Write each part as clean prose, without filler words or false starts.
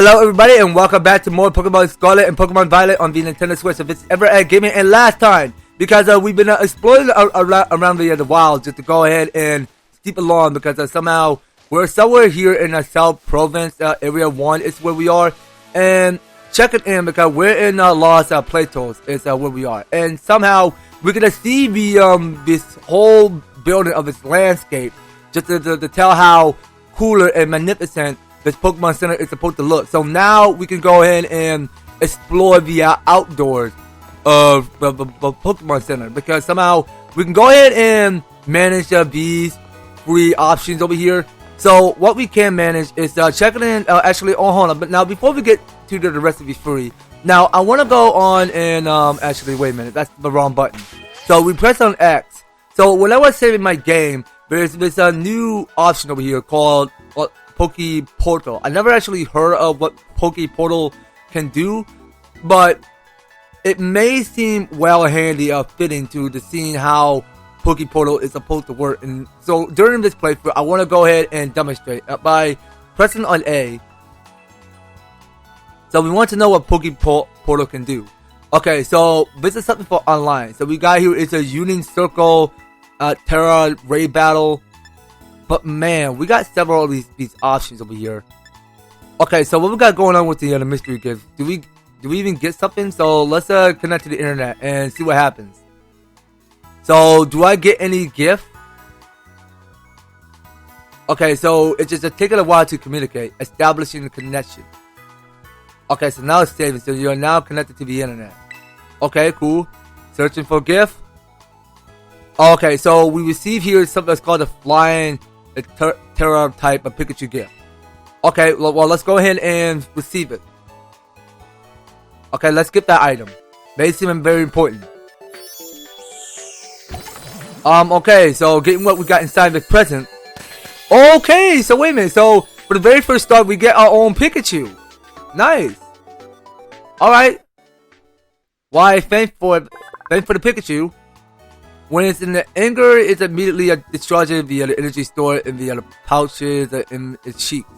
Hello everybody and welcome back to more Pokemon Scarlet and Pokemon Violet on the Nintendo Switch. If it's ever at gaming, and last time, because we've been exploring around the wild just to go ahead and keep along, because somehow we're somewhere here in South Province, Area 1 is where we are, and check it in because we're in Lost Plateaus is where we are, and somehow we're gonna see the this whole building of this landscape just to tell how cooler and magnificent this Pokemon Center is supposed to look. So now we can go ahead and explore the outdoors of the Pokemon Center, because somehow we can go ahead and manage these free options over here. So what we can manage is checking in. Actually, hold on. But now before we get to the rest of these free, now I want to go on and actually wait a minute. That's the wrong button. So we press on X. So when I was saving my game, there's this new option over here called Poke Portal. I never actually heard of what Poke Portal can do, but it may seem well handy fitting to the scene how Poke Portal is supposed to work. And so during this playthrough, I want to go ahead and demonstrate by pressing on A. So we want to know what Poke Portal can do. Okay, so this is something for online. So we got here is a Union Circle Terra Raid Battle. But man, we got several of these options over here. Okay, so what we got going on with the mystery gift? Do we even get something? So let's connect to the internet and see what happens. So do I get any gift? Okay, so it's just taking a while to communicate, establishing a connection. Okay, so now it's saving. So you're now connected to the internet. Okay, cool. Searching for gift. Okay, so we receive here something that's called a flying Terra type of Pikachu gift. Okay, well let's go ahead and receive it. Okay, let's get that item. May seem very important. Okay, so getting what we got inside the present. Okay, so wait a minute. So for the very first start, we get our own Pikachu. Nice. All right. Why? Thanks for the Pikachu. When it's in the anger, it's immediately discharging the energy stored in the pouches in its cheeks.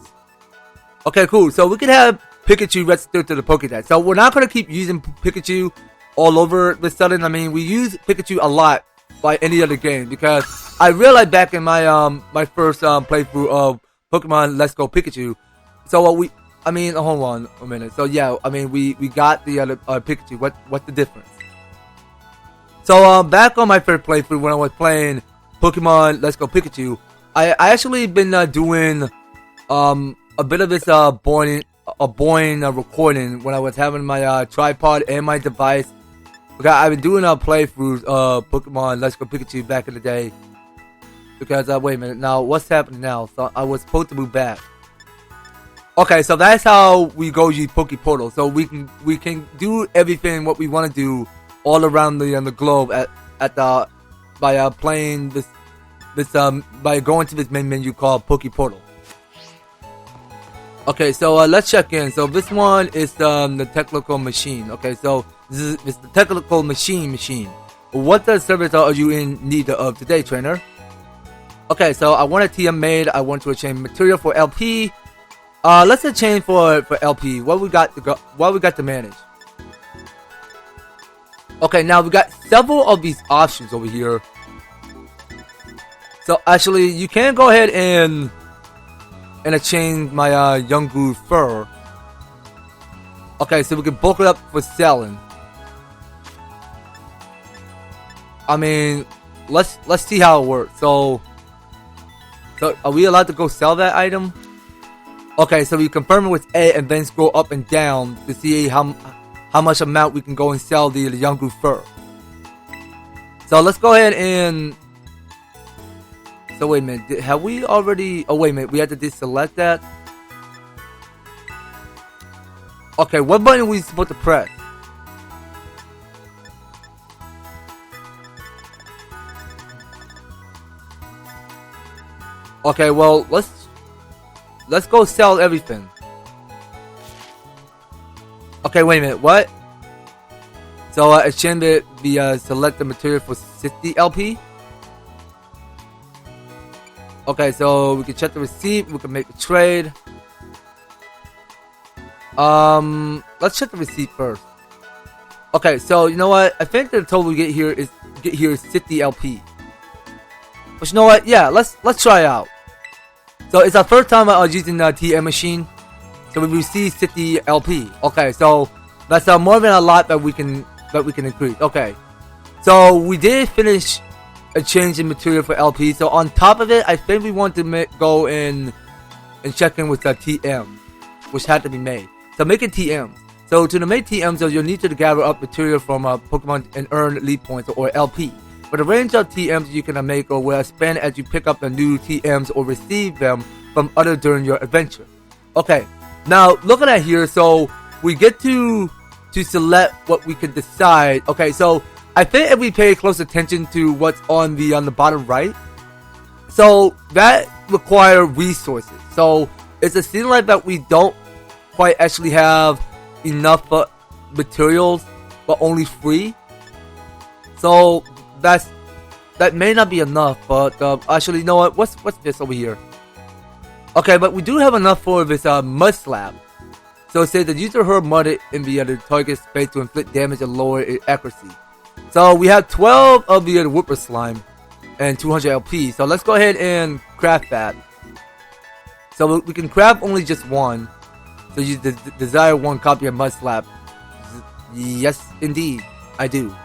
Okay, cool. So we can have Pikachu registered to the Pokédex. So we're not going to keep using Pikachu all over the sudden. I mean, we use Pikachu a lot by any other game, because I realized back in my my first playthrough of Pokemon Let's Go Pikachu. So hold on a minute. So yeah, I mean we got the other Pikachu. What's the difference? So back on my first playthrough when I was playing Pokemon Let's Go Pikachu, I actually been doing a bit of this boring recording when I was having my tripod and my device. Because I've been doing playthroughs of Pokemon Let's Go Pikachu back in the day. Because wait a minute, now what's happening now? So I was supposed to move back. Okay, so that's how we go use Poke Portal. So we can do everything what we want to do all around the globe by playing this by going to this main menu called Poke Portal. Okay, so let's check in. So this one is the technical machine. Okay, so this is the technical machine. What service are you in need of today, trainer? Okay, so I want a TM made. I want to change material for LP. Let's change for LP. What we got to manage? Okay, now we got several of these options over here. So actually, you can go ahead and change my Yungu fur. Okay, so we can bulk it up for selling. I mean, let's see how it works. So are we allowed to go sell that item? Okay, so we confirm it with A and then scroll up and down to see how much amount we can go and sell the Yungu fur. So let's go ahead and... So wait a minute, have we already... Oh wait a minute, we have to deselect that? Okay, what button are we supposed to press? Okay, well, let's go sell everything. Okay, wait a minute, what? So, exchange the select the material for 60 LP? Okay, so we can check the receipt, we can make the trade. Let's check the receipt first. Okay, so you know what? I think the total we get here is 50 LP. But you know what? Yeah, let's try it out. So it's our first time using the TM machine. So we received 50 LP. Okay, so that's more than a lot that we can increase. Okay, so we did finish a change in material for LP. So on top of it, I think we want to go in and check in with the TM, which had to be made. So make it TM. So to make TMs, so you'll need to gather up material from Pokemon and earn lead points or LP. But the range of TMs you can make or will expand as you pick up the new TMs or receive them from others during your adventure. Okay, now looking at here, so we get to select what we can decide. Okay, so I think if we pay close attention to what's on the bottom right, so that requires resources. So it's a seem like that we don't quite actually have enough materials, but only 3. So that may not be enough, but actually, you know what? What's this over here? Okay, but we do have enough for this mud slab. So it says the user hurl mud in the other target space to inflict damage and lower its accuracy. So we have 12 of the Whipper Slime and 200 LP. So let's go ahead and craft that. So we can craft only just one. So you desire one copy of Mud Slap. Yes, indeed, I do.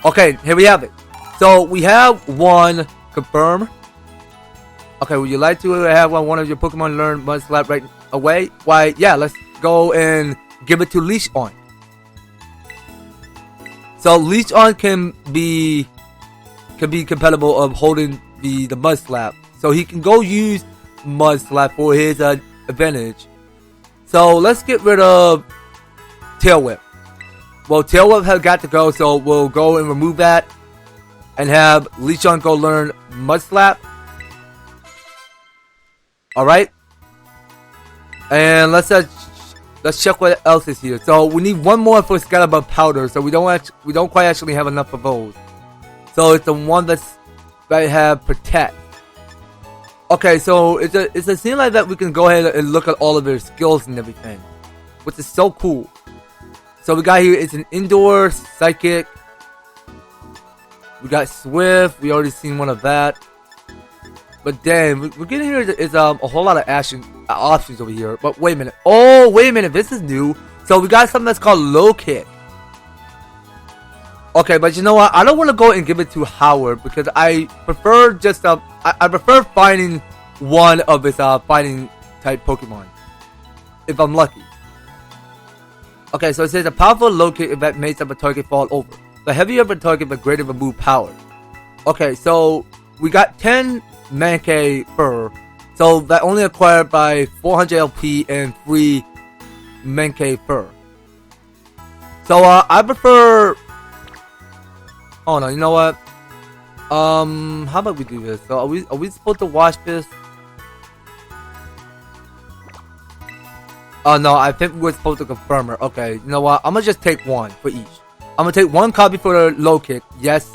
Okay, here we have it. So we have one confirm. Okay, would you like to have one of your Pokemon learn Mud Slap right away? Why, yeah, let's go and give it to Leech On. So Leech On can be compatible of holding the Mud Slap. So he can go use Mud Slap for his advantage. So let's get rid of Tail Whip. Well, Tail Whip has got to go, so we'll go and remove that and have Leechon go learn Mud Slap. Alright. And let's check what else is here. So we need one more for Scalabug Powder, so we don't quite actually have enough of those. So it's the one that have Protect. Okay, so it's a scene like that we can go ahead and look at all of their skills and everything, which is so cool. So we got here, it's an indoor psychic. We got Swift, we already seen one of that. But damn, we're getting here is a whole lot of options over here. But wait a minute. Oh, wait a minute, this is new. So we got something that's called Low Kick. Okay, but you know what? I don't want to go and give it to Howard because I prefer just I prefer finding one of his fighting type Pokemon if I'm lucky. Okay, so it says a powerful low kick event makes up a target fall over. The heavier of a target, but greater of a move power. Okay, so we got 10 Mankey Fur, so that only acquired by 400 LP and 3 Mankey Fur. So I prefer. Oh no, you know what? How about we do this? So are we supposed to wash this? Oh no, I think we're supposed to confirm it. Okay, you know what? I'm gonna just take one for each. I'm gonna take one copy for the low kick. Yes.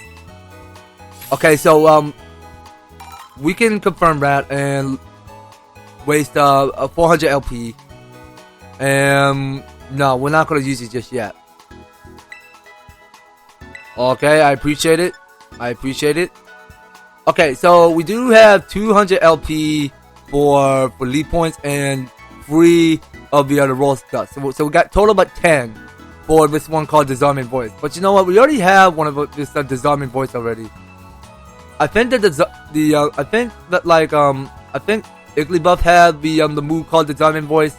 Okay, so we can confirm that and waste 400 LP. And no, we're not gonna use it just yet. Okay, I appreciate it. I appreciate it. Okay, so we do have 200 LP for lead points and 3 of the other roll stuff. So we got total but 10 for this one called Disarming Voice. But you know what? We already have one of this Disarming Voice already. I think that I think Igglybuff had the move called Disarming Voice.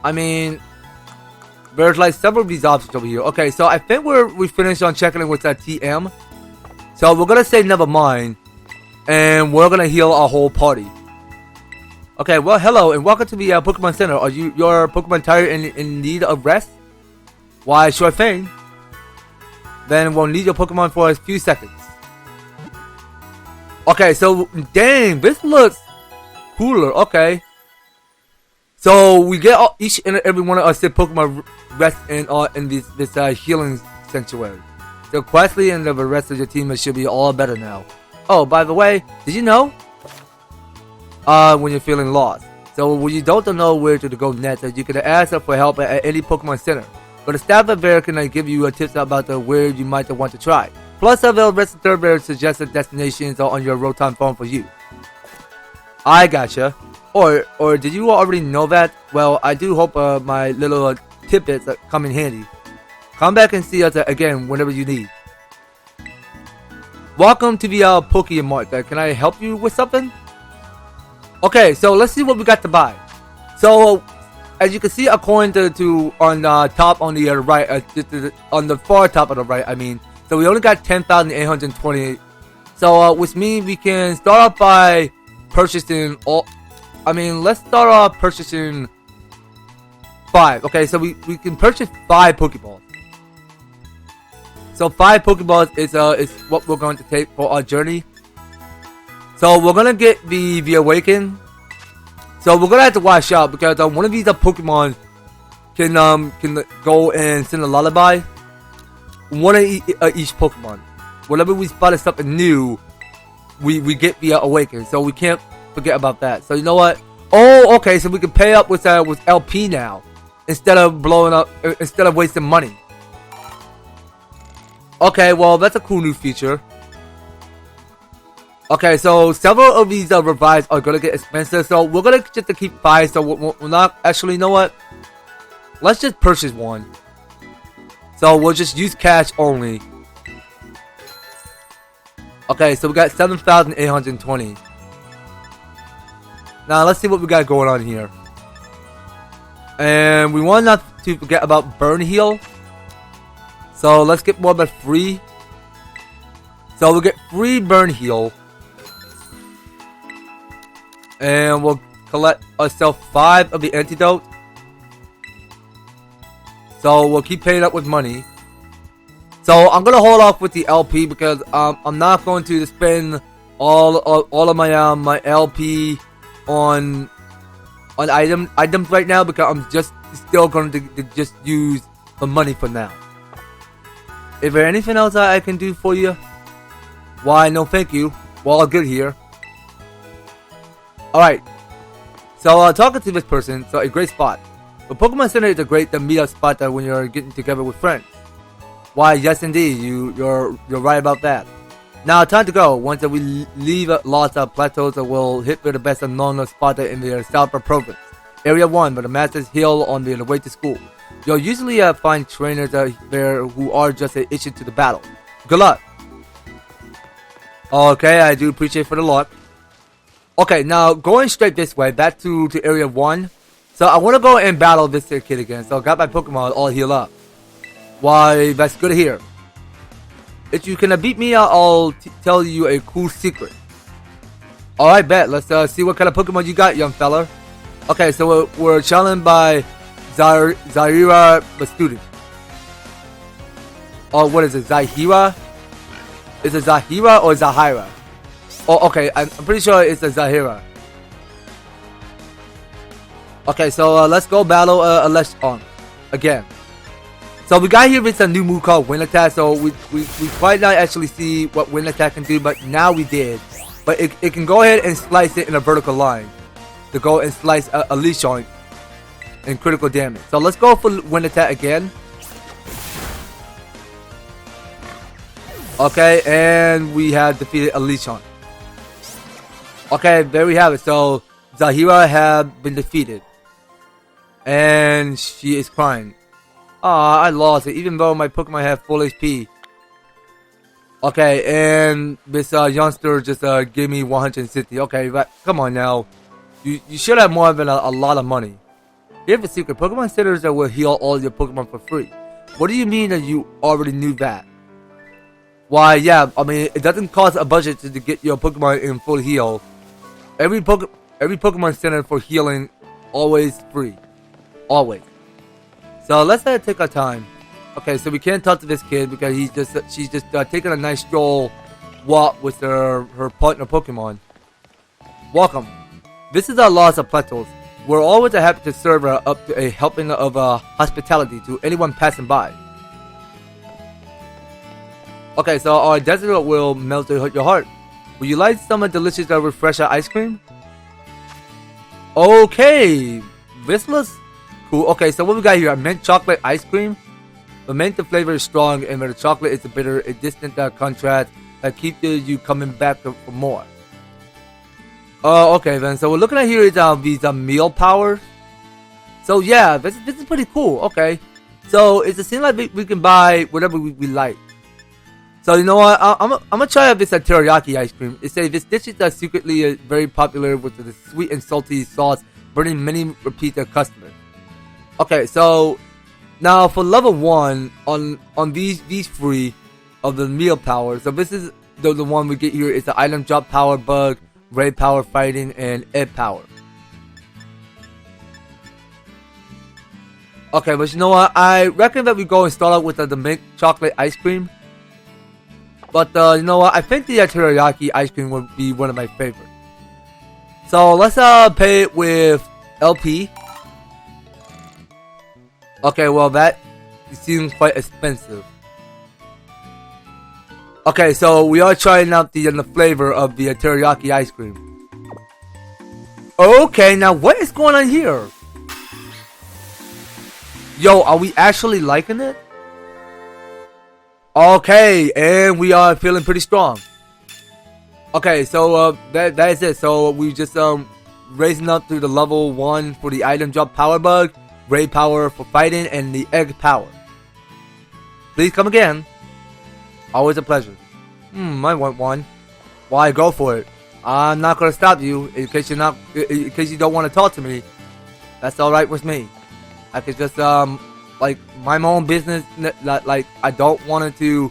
I mean, there's like several of these options over here. Okay, so I think we finished on checking in with that TM. So we're gonna say never mind, and we're gonna heal our whole party. Okay, well, hello and welcome to the Pokemon Center. Are your Pokemon tired and in need of rest? Why, sure thing. Then we'll need your Pokemon for a few seconds. Okay, so dang, this looks cooler. Okay. So we get each and every one of us that Pokemon rest in this healing sanctuary. So Questly and the rest of your team should be all better now. Oh, by the way, did you know? When you're feeling lost, So when you don't know where to go next, you can ask for help at any Pokemon Center. But the staff at there can give you tips about where you might want to try. Plus, the rest of the suggested destinations are on your real-time phone for you. I gotcha. Or did you already know that? Well, I do hope my little tidbits come in handy. Come back and see us again whenever you need. Welcome to the Pokémon Mart. Can I help you with something? Okay, so let's see what we got to buy. So, as you can see, according to on the top on the right, on the far top of the right, I mean. So we only got 10,828. So which means we can start off by purchasing all. I mean, let's start off purchasing 5. Okay, so we can purchase 5 Pokeballs. So 5 Pokeballs is what we're going to take for our journey. So we're gonna get the Awaken. So we're gonna have to watch out because one of these Pokemon can go and send a lullaby. One of each Pokemon. Whenever we spotted something new, we get the Awaken. So we can't forget about that. So you know what? Oh, okay. So we can pay up with LP now instead of blowing up, instead of wasting money. Okay, well that's a cool new feature. Okay, so several of these revives are gonna get expensive, so we're gonna just to keep 5. So we're not actually. You know what? Let's just purchase 1. So we'll just use cash only. Okay, so we got 7,820. Now let's see what we got going on here. And we want not to forget about Burn Heal. So let's get more of a free. So we'll get free Burn Heal. And we'll collect ourselves 5 of the antidote. So we'll keep paying up with money. So I'm gonna hold off with the LP because I'm not going to spend all of my my LP on items right now because I'm just still going to just use the money for now. Is there anything else I can do for you? Why, no thank you. Well, I'll get here. Alright, so talking to this person, so a great spot. The Pokemon Center is a great meetup spot when you're getting together with friends. Why, yes indeed, you're right about that. Now, time to go. Once we leave lots of plateaus, we'll hit the best known spot in the South Province. Area 1, but the Masters Hill on the way to school. You'll usually find trainers there who are just an issue to the battle. Good luck. Okay, I do appreciate for the luck. Okay, now going straight this way, back to area 1. So I want to go and battle this kid again. So I got my Pokemon all healed up. Why, that's good to hear. If you can beat me, I'll tell you a cool secret. Alright, bet. Let's see what kind of Pokemon you got, young fella. Okay, so we're challenged by Zahira the student. Oh, what is it? Zahira? Is it Zahira or Zahira? Oh, okay. I'm pretty sure it's a Zahira. Okay, so let's go battle Aleshon again. So we got here with a new move called Wind Attack. So we quite not actually see what Wind Attack can do, but now we did. But it can go ahead and slice it in a vertical line to go and slice Aleshon and critical damage. So let's go for Wind Attack again. Okay, and we have defeated Aleshon. Okay, there we have it. So Zahira have been defeated. And she is crying. Ah, I lost it, even though my Pokemon have full HP. Okay, and this youngster just gave me 160. Okay, but come on now. You should have more than a lot of money. Here's the secret. Pokemon Centers will heal all your Pokemon for free. What do you mean that you already knew that? Why, yeah, I mean, it doesn't cost a budget to get your Pokemon in full heal. Every Pokemon Center for healing, always free. Always. So let's take our time. Okay, so we can't talk to this kid because she's just taking a nice stroll walk with her partner Pokemon. Welcome. This is our Laws of Plateaus. We're always happy to serve up to a helping of hospitality to anyone passing by. Okay, so our desert will melt your heart. Would you like some delicious refresher ice cream? Okay, this looks cool. Okay, so what we got here? A mint chocolate ice cream. The mint the flavor is strong, and the chocolate is a bitter, a distant contrast that keeps you coming back for more. Okay then. So we're looking at here is these meal powers. So yeah, this is pretty cool. Okay, so it seems like we can buy whatever we like. So you know what? I'm gonna try out this teriyaki ice cream. It says this dish is secretly very popular with the sweet and salty sauce, bringing many repeat customers. Okay, so now for level 1 on these 3 of the meal power. So this is the one we get here is the item drop power bug, ray power fighting, and egg power. Okay, but you know what? I reckon that we go and start out with the mint chocolate ice cream. But you know what? I think the teriyaki ice cream would be one of my favorites. So let's pay it with LP. Okay, well that seems quite expensive. Okay, so we are trying out the flavor of the teriyaki ice cream. Okay, now what is going on here? Yo, are we actually liking it? Okay, and we are feeling pretty strong. Okay, so that is it. So we just raising up to the level 1 for the item drop power bug, ray power for fighting, and the egg power. Please come again. Always a pleasure. I want one. Why, go for it. I'm not gonna stop you in case you don't want to talk to me. That's all right with me. I could just like mind my own business. Like I don't want to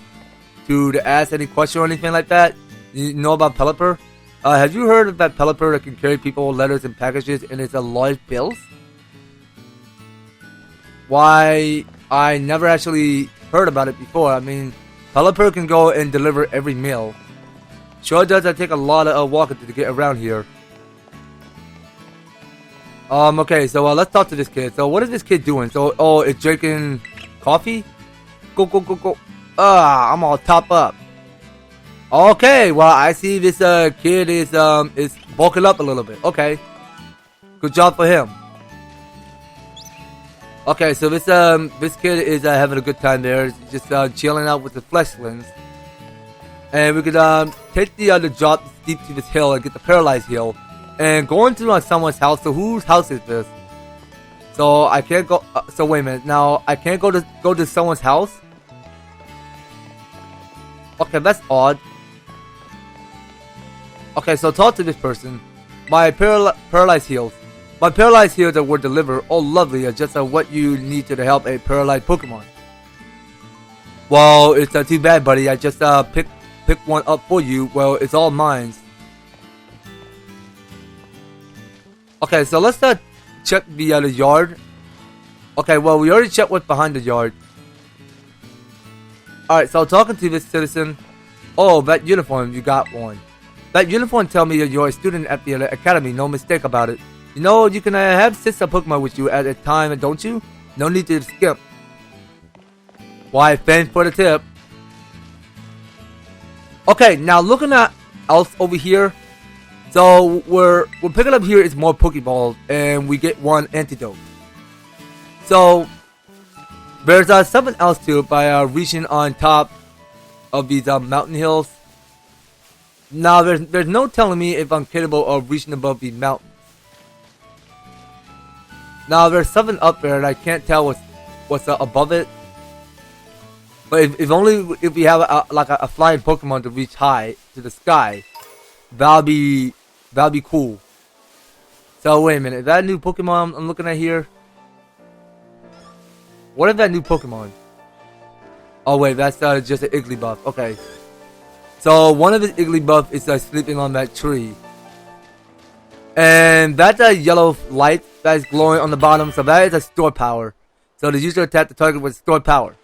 ask any question or anything like that. You know about Pelipper? Have you heard of that Pelipper that can carry people, letters, and packages, and it's a large bills? Why, I never actually heard about it before. I mean, Pelipper can go and deliver every meal. Sure does take a lot of walking to get around here. Okay, so let's talk to this kid. So what is this kid doing? So, oh, it's drinking coffee? Go. I'm all top up. Okay, well, I see this kid is bulking up a little bit. Okay. Good job for him. Okay, so this kid is having a good time there. He's just chilling out with the fleshlings. And we could take the drop steep to this hill and get the paralyzed hill. And go into someone's house. So whose house is this? So I can't go. So wait a minute. Now I can't go to someone's house. Okay, that's odd. Okay, so talk to this person. My paralyzed heals. My paralyzed heals that were delivered. Oh, lovely. Are just what you need to help a paralyzed Pokemon. Well, it's too bad, buddy. I just picked one up for you. Well, it's all mine. Okay, so let's check the yard. Okay, well, we already checked what's behind the yard. Alright, so talking to this citizen. Oh, that uniform, you got one. That uniform tell me that you're a student at the academy, no mistake about it. You know, you can have sister Pokemon with you at a time, don't you? No need to skip. Why, thanks for the tip. Okay, now looking at else over here. So we're picking up here is more Pokeballs, and we get one antidote. So there's something else to it by reaching on top of these mountain hills. Now there's no telling me if I'm capable of reaching above these mountains. Now there's something up there and I can't tell what's above it. But if only if we have a flying Pokemon to reach high to the sky, that'll be cool. So wait a minute, is that a new Pokemon I'm looking at here? What is that new Pokemon? Oh wait, that's just an Igglybuff. Okay. So one of the Igglybuff is sleeping on that tree. And that's a yellow light that is glowing on the bottom. So that is a store power. So the user attack the target with store power.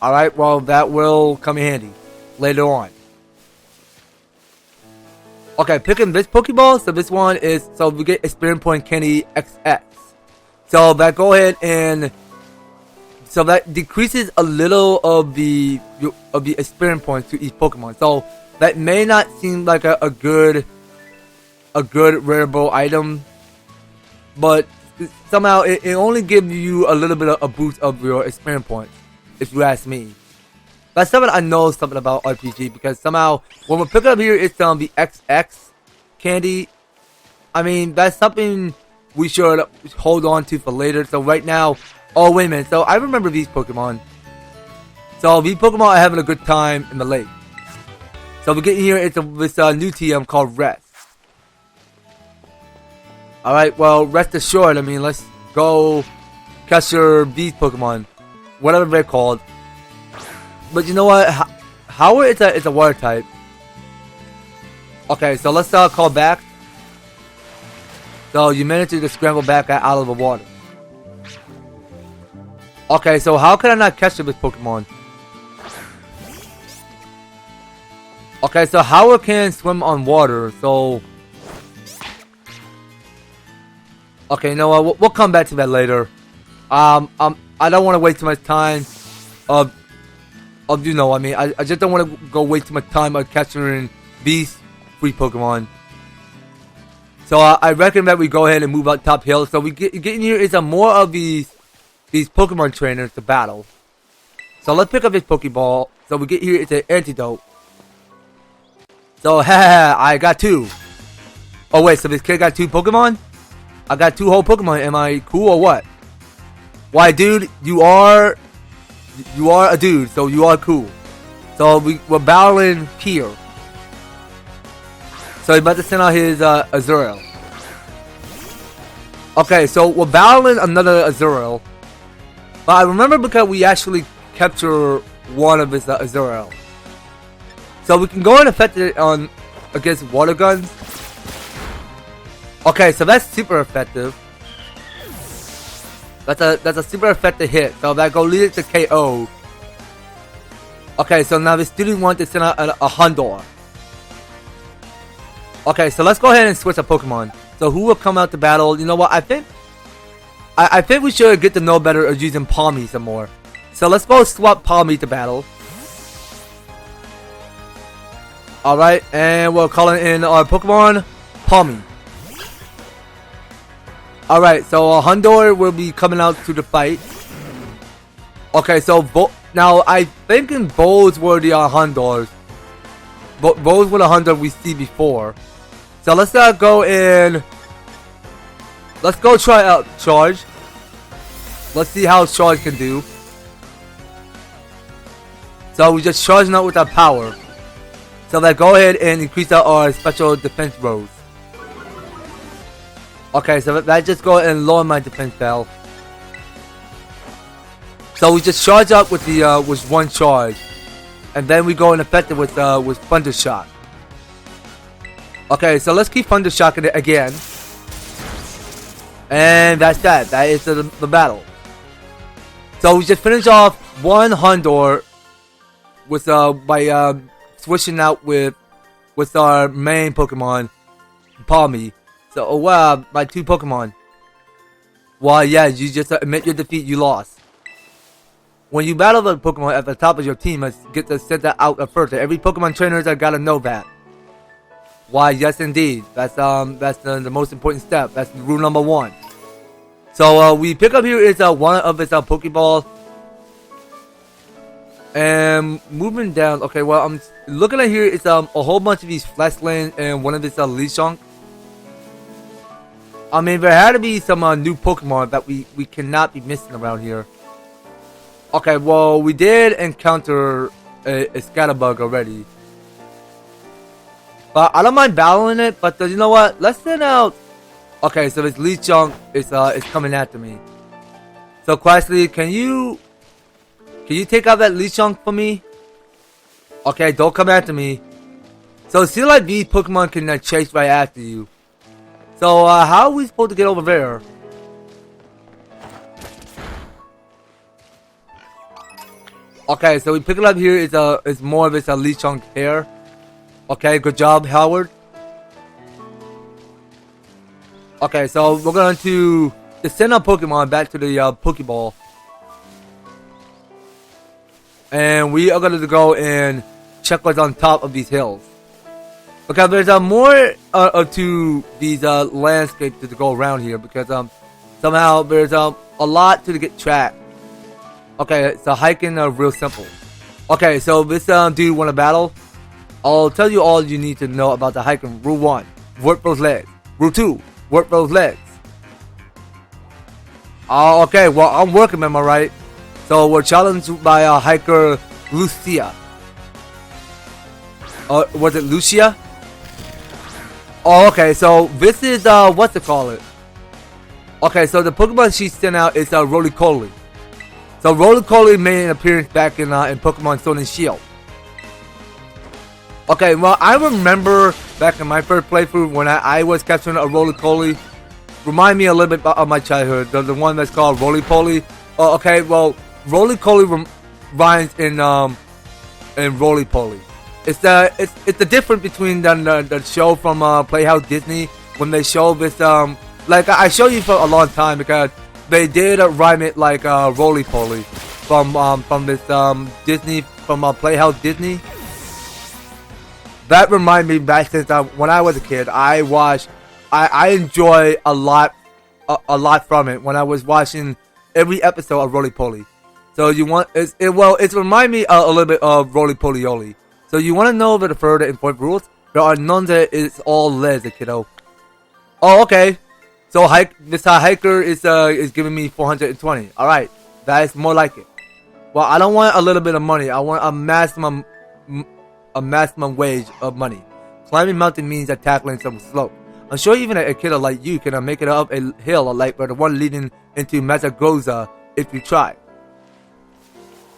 Alright, well that will come in handy later on. Okay, picking this Pokeball. So this one is, so we get Experience Point Candy XX. So that go ahead and, so that decreases a little of the experience points to each Pokemon. So that may not seem like a good rareable item but somehow it only gives you a little bit of a boost of your experience points, if you ask me. That's something I know something about RPG, because somehow when we pick up here, it's the XX candy. I mean, that's something we should hold on to for later. So right now, oh wait a minute. So I remember these Pokemon. So these Pokemon are having a good time in the lake. So we get here, it's this new TM called Rest. Alright, well, rest assured, I mean, let's go catch your these Pokemon. Whatever they're called. But you know what? Howard is a water type. Okay, so let's call back. So you managed to just scramble back out of the water. Okay, so how can I not catch this Pokemon? Okay, so Howard can swim on water, so... Okay, you know what? We'll come back to that later. I don't want to waste too much time. You know, I mean, I just don't want to go waste too much time on capturing these free Pokemon. So I recommend that we go ahead and move up top hill. So we get in here is more of these Pokemon trainers to battle. So let's pick up this Pokeball. So we get here, it's an antidote. So haha, I got 2. Oh wait, so this kid got 2 Pokemon? I got 2 whole Pokemon. Am I cool or what? Why, dude? You are a dude, so you are cool. So we're battling here. So he's about to send out his Azurill. Okay, so we're battling another Azurill. But I remember because we actually capture one of his Azurill. So we can go and affect it on against water guns. Okay, so that's super effective. That's a super effective hit. So that go lead it to KO. Okay, so now the student wants to send out a Houndour. Okay, so let's go ahead and switch a Pokemon. So who will come out to battle? You know what? I think we should get to know better of using Palmy some more. So let's go swap Palmy to battle. Alright, and we're calling in our Pokemon Palmy. Alright, so Houndour will be coming out to the fight. Okay, so now I think in those were the Houndours. Those were the Houndours we see before. So let's go in. Let's go try out Charge. Let's see how Charge can do. So we just charging out with our power. So let's go ahead and increase our special defense rolls. Okay, so that just go ahead and lower my defense spell. So we just charge up with the with one charge, and then we go and affect it with Thunder Shock. Okay, so let's keep Thunder Shocking it again, and that's that. That is the battle. So we just finish off one Houndour with by switching out with our main Pokemon, Palmy. So, oh wow, my 2 Pokemon. Well, yeah, you just admit your defeat, you lost. When you battle the Pokemon at the top of your team, must get to send that out first. Every Pokemon trainers are gotta know that. Why, yes indeed. That's the most important step. That's rule number 1. So we pick up here is one of its Pokeball. And moving down, okay, well I'm looking at here is a whole bunch of these Fleshland and one of its Lechonk. I mean, there had to be some new Pokemon that we cannot be missing around here. Okay, well, we did encounter a Scatterbug already. But I don't mind battling it, but you know what? Let's send out... Okay, so this Lechonk is coming after me. So, Quaxley, can you take out that Lechonk for me? Okay, don't come after me. So, it seems like these Pokemon can chase right after you. So, how are we supposed to get over there? Okay, so we pick it up here. It's more of its Lechonk hair. Okay, good job, Howard. Okay, so we're going to send our Pokemon back to the Pokeball. And we are going to go and check what's on top of these hills. because there's more to these landscapes to go around here, because somehow there's a lot to get tracked. Okay, so hiking real simple. Okay, so this dude want to battle. I'll tell you all you need to know about the hiking. Rule 1, work those legs. Rule 2, work those legs. Okay, well, I'm working them, alright. So we're challenged by hiker Lucia. Was it Lucia? Oh, okay, so this is, what's it call it? Okay, so the Pokemon she sent out is Roly-Poly. So Roly-Poly made an appearance back in Pokemon Sword and Shield. Okay, well, I remember back in my first playthrough when I was capturing a Roly-Poly. Remind me a little bit of my childhood, the one that's called Roly-Poly. Okay, well, Roly-Poly rhymes in Roly-Poly. It's the difference between the show from Playhouse Disney when they show this like I showed you for a long time, because they did rhyme it like Roly-Poly from this Disney from Playhouse Disney. That reminded me back since when I was a kid. I enjoy a lot from it when I was watching every episode of Roly-Poly. So you want it's remind me a little bit of Roly-Poly-Oly. So you want to know the third and fourth rules? There are none that it's all legs, kiddo. Oh, okay. So this hiker is giving me 420. All right, that is more like it. Well, I don't want a little bit of money. I want a maximum wage of money. Climbing mountain means tackling some slope. I'm sure even a kiddo like you can make it up a hill like the one leading into Mazagoza if you try.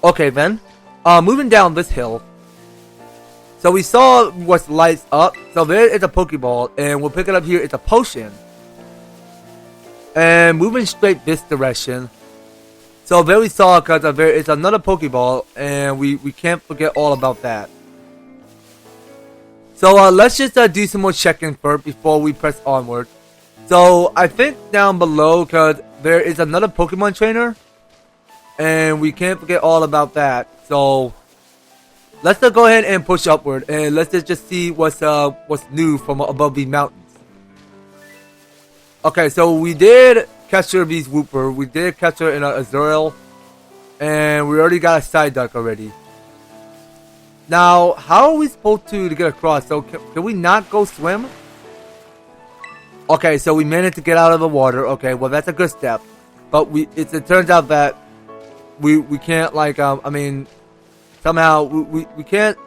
Okay then, moving down this hill. So we saw what's lights up. So there is a Pokeball, and we'll pick it up here. It's a potion. And moving straight this direction. So there we saw, because there is another Pokeball, and we can't forget all about that. So let's just do some more checking first before we press onward. So I think down below, because there is another Pokemon Trainer, and we can't forget all about that. So let's go ahead and push upward, and let's just see what's new from above the mountains. Okay, so we did capture these Wooper. We did capture in Azurill, and we already got a Psyduck already. Now, how are we supposed to get across? So can we not go swim? Okay, so we managed to get out of the water. Okay, well that's a good step. But it turns out that we can't, like I mean, somehow we can't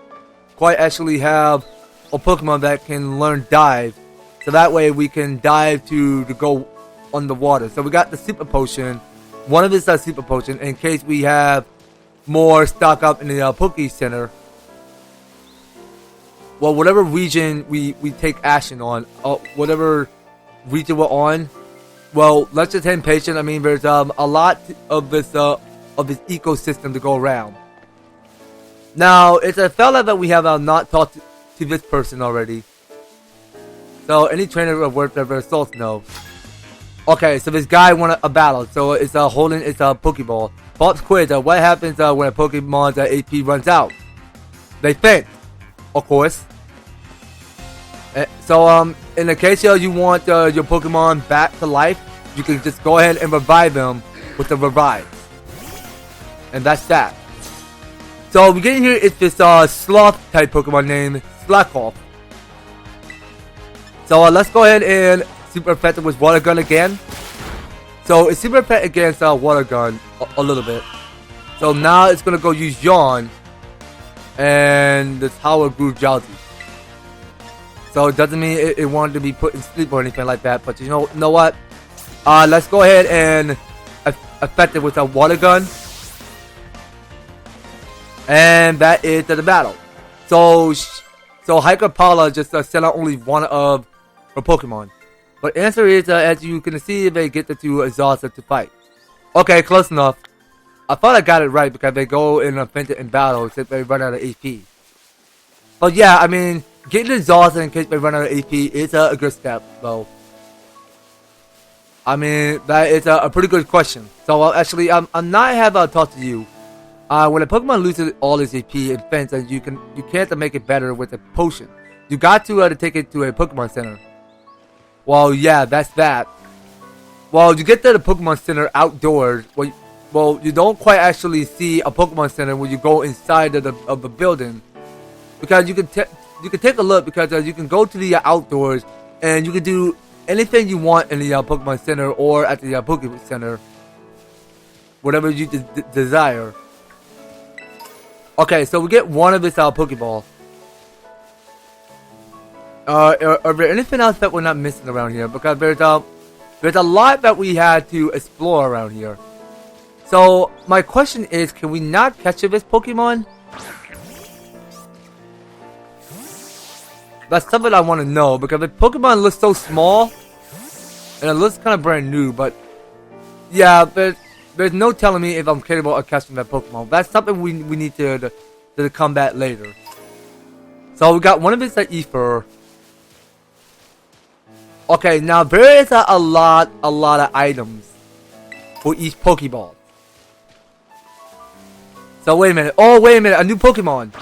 quite actually have a Pokemon that can learn dive. So that way we can dive to go underwater. So we got the Super Potion. One of it's a Super Potion in case we have more stock up in the Poke Center. Well, whatever region we take action on, whatever region we're on, well, let's just hang patient. I mean, there's a lot of this ecosystem to go around. Now, it's a fella that we have not talked to this person already. So any trainer worth their salt knows. Okay, so this guy won a battle. So it's holding it's a Pokeball. False quiz. What happens when a Pokemon's AP runs out? They faint, of course. So in the case you want your Pokemon back to life, you can just go ahead and revive them with the revive. And that's that. So we get here, it's this sloth type Pokemon named Slackoff. So let's go ahead and super effective with Water Gun again. So it's super effective against Water Gun a little bit. So now it's gonna go use Yawn and this Howler grew Jowsy. So it doesn't mean it wanted to be put in sleep or anything like that. But you know what? Let's go ahead and affect it with a Water Gun. And that is the battle. So Hiker Paula just sent out only one of her Pokemon. But answer is, as you can see, they get the two exhausted to fight. Okay, close enough. I thought I got it right because they go in offensive in battle if they run out of AP. But yeah, I mean, getting exhausted in case they run out of AP is a good step, though. I mean, that is a pretty good question. So actually, I'm not have talked to you. When a Pokemon loses all its AP and defense, and you can't make it better with a potion. You got to take it to a Pokemon Center. Well, yeah, that's that. Well, you get to the Pokemon Center outdoors. Well, you don't quite actually see a Pokemon Center when you go inside of the building, because you can take a look, because you can go to the outdoors and you can do anything you want in the Pokemon Center or at the Pokemon Center, whatever you desire. Okay, so we get one of this Pokeball. Are there anything else that we're not missing around here? Because there's a lot that we had to explore around here. So my question is, can we not catch this Pokemon? That's something I want to know, because the Pokemon looks so small and it looks kind of brand new. But yeah, there's no telling me if I'm capable of catching that Pokemon. That's something we need to combat later. So we got one of it's at Ether. Okay, now there is a lot of items for each Pokeball. So wait a minute. Oh, wait a minute. A new Pokemon.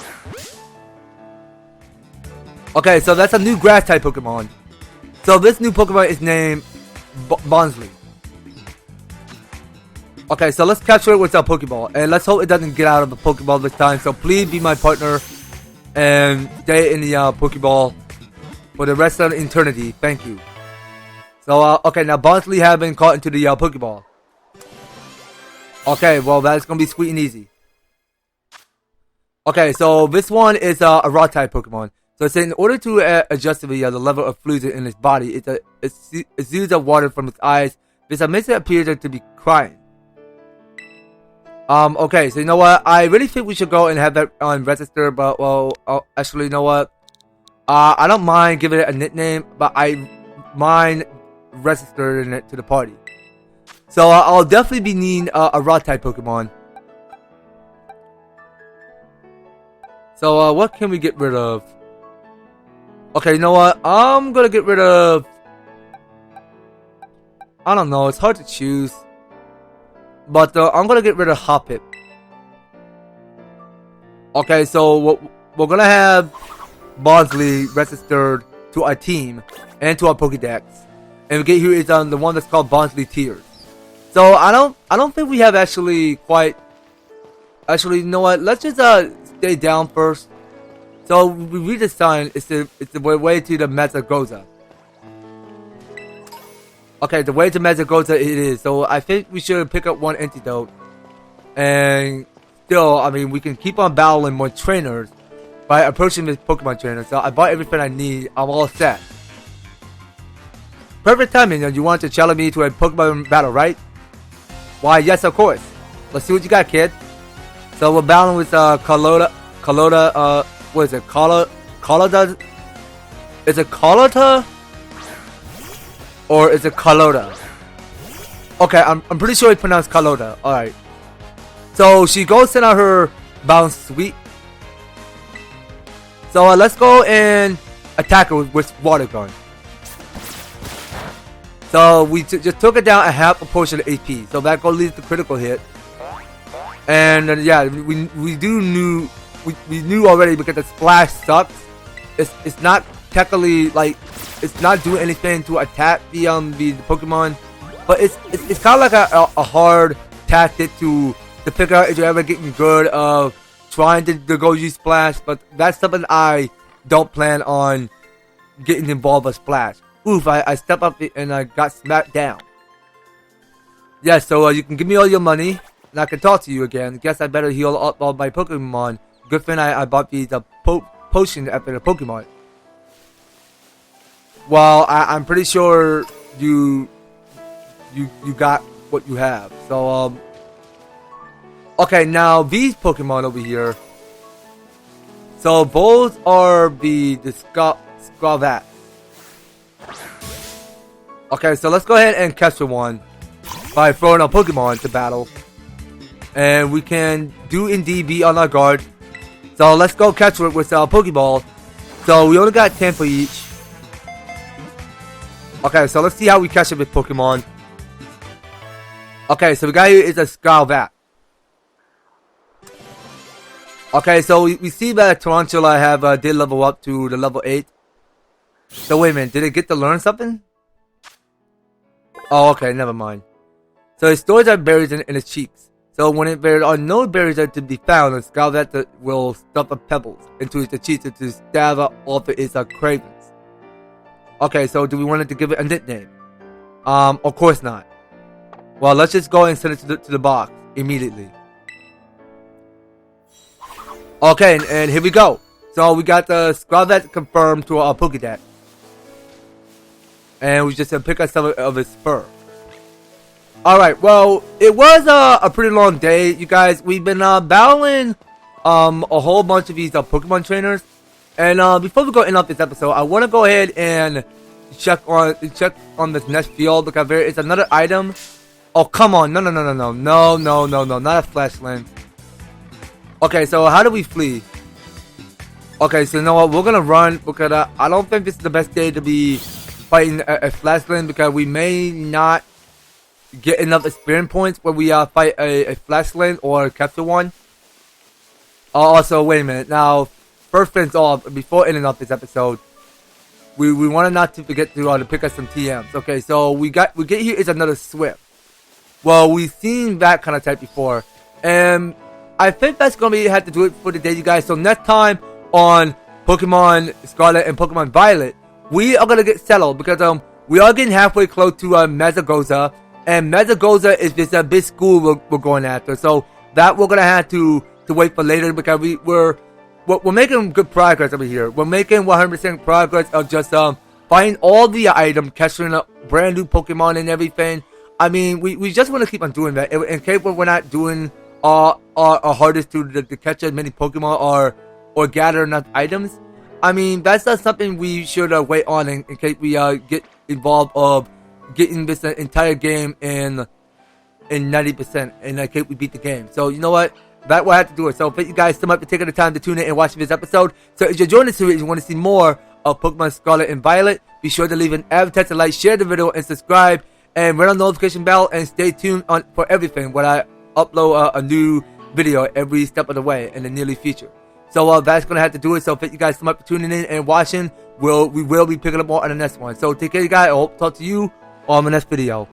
Okay, so that's a new grass type Pokemon. So this new Pokemon is named Bonsley. Okay, so let's capture it with our Pokeball. And let's hope it doesn't get out of the Pokeball this time. So please be my partner and stay in the Pokeball for the rest of eternity. Thank you. So, okay, now Bonsley has been caught into the Pokeball. Okay, well, that's going to be sweet and easy. Okay, so this one is a raw type Pokemon. So it's in order to adjust the level of fluids in its body, it exudes water from its eyes. This makes it appear to be crying. Okay, so you know what? I really think we should go and have that on register, but well, actually, you know what? I don't mind giving it a nickname, but I mind registering it to the party. So I'll definitely be needing a raw type Pokemon. So what can we get rid of? Okay, you know what? I'm gonna get rid of... I don't know, it's hard to choose. But I'm gonna get rid of Hoppip. Okay, so we're gonna have Bonsley registered to our team and to our Pokédex. And we get here is the one that's called Bonsley Tears. So I don't think we have actually quite... Actually, you know what? Let's just stay down first. So we read the sign. It's the way to the Mezagoza. Okay, the way to Mezagoza it is. So I think we should pick up one antidote. And still, I mean, we can keep on battling more trainers by approaching this Pokemon trainer. So I bought everything I need. I'm all set. Perfect timing. You want to challenge me to a Pokemon battle, right? Why, yes, of course. Let's see what you got, kid. So we're battling with Carlota, what is it? Carlota? Is it Carlota? Or is it Carlota? Okay, I'm pretty sure it's pronounced Carlota. Alright. So she goes send out her bounce sweep. So let's go and attack her with water gun. So we just took it down a half a portion of AP. So that goes leads to critical hit. And yeah, we knew already because the splash sucks. It's not technically like it's not doing anything to attack the Pokemon, but it's kind of like a hard tactic to pick out if you're ever getting good of trying to go use splash. But that's something I don't plan on getting involved with splash. Oof! I stepped up and I got smacked down. Yeah, so you can give me all your money. And I can talk to you again. Guess I better heal up all my Pokemon. Good thing I bought the potion after the Pokemon. Well, I'm pretty sure you got what you have. So okay, now these Pokemon over here. So both are the Scarlet. Okay, so let's go ahead and capture one by throwing a Pokemon to battle. And we can do indeed be on our guard. So let's go capture it with our Pokeball. So we only got 10 for each. Okay, so let's see how we catch it with Pokemon. Okay, so the guy here is a Scarlet. Okay, so we see that Tarantula did level up to the level 8. So wait a minute, did it get to learn something? Oh, okay, never mind. So it stores our berries in its cheeks. So when there are no berries are to be found, the Scarlet will stuff the pebbles into its cheeks to stab off its cravings. Okay, so do we want it to give it a nickname? Of course not. Well, let's just go and send it to the box immediately. Okay, and here we go. So we got the Scarlet confirmed to our Pokédex. And we just pick up some of its fur. Alright, well, it was a pretty long day, you guys. We've been battling a whole bunch of these Pokemon Trainers. And before we go in off this episode, I want to go ahead and check on this next field because there is another item. Oh, come on. No, not a flash lens. Okay, so how do we flee? Okay, so you know what? We're going to run because I don't think this is the best day to be fighting a flash lens because we may not get enough experience points when we fight a flash lens or capture one. Also, wait a minute. Now, first things off, before ending off this episode, we want not to forget to pick up some TMs. Okay, so we get here is another Swift. Well, we've seen that kind of type before, and I think that's gonna have to do it for today, you guys. So next time on Pokemon Scarlet and Pokemon Violet, we are gonna get settled because we are getting halfway close to Mezagoza, and Mezagoza is this big school we're going after. So that we're gonna have to wait for later because we're making good progress over here. We're making 100% progress of just finding all the items, catching a brand new Pokemon and everything. I mean, we just want to keep on doing that. In case we're not doing our hardest to catch as many Pokemon or gather enough items. I mean, that's not something we should wait on in case we get involved of getting this entire game in 90% in case we beat the game. So you know what? That will have to do it. So thank you guys so much for taking the time to tune in and watch this episode. So if you're enjoying the series and you want to see more of Pokemon Scarlet and Violet, be sure to leave an EverTastic like, share the video, and subscribe. And ring on the notification bell and stay tuned for everything when I upload a new video every step of the way in the near future. So that's going to have to do it. So thank you guys so much for tuning in and watching. We will be picking up more on the next one. So take care, you guys. I hope to talk to you on the next video.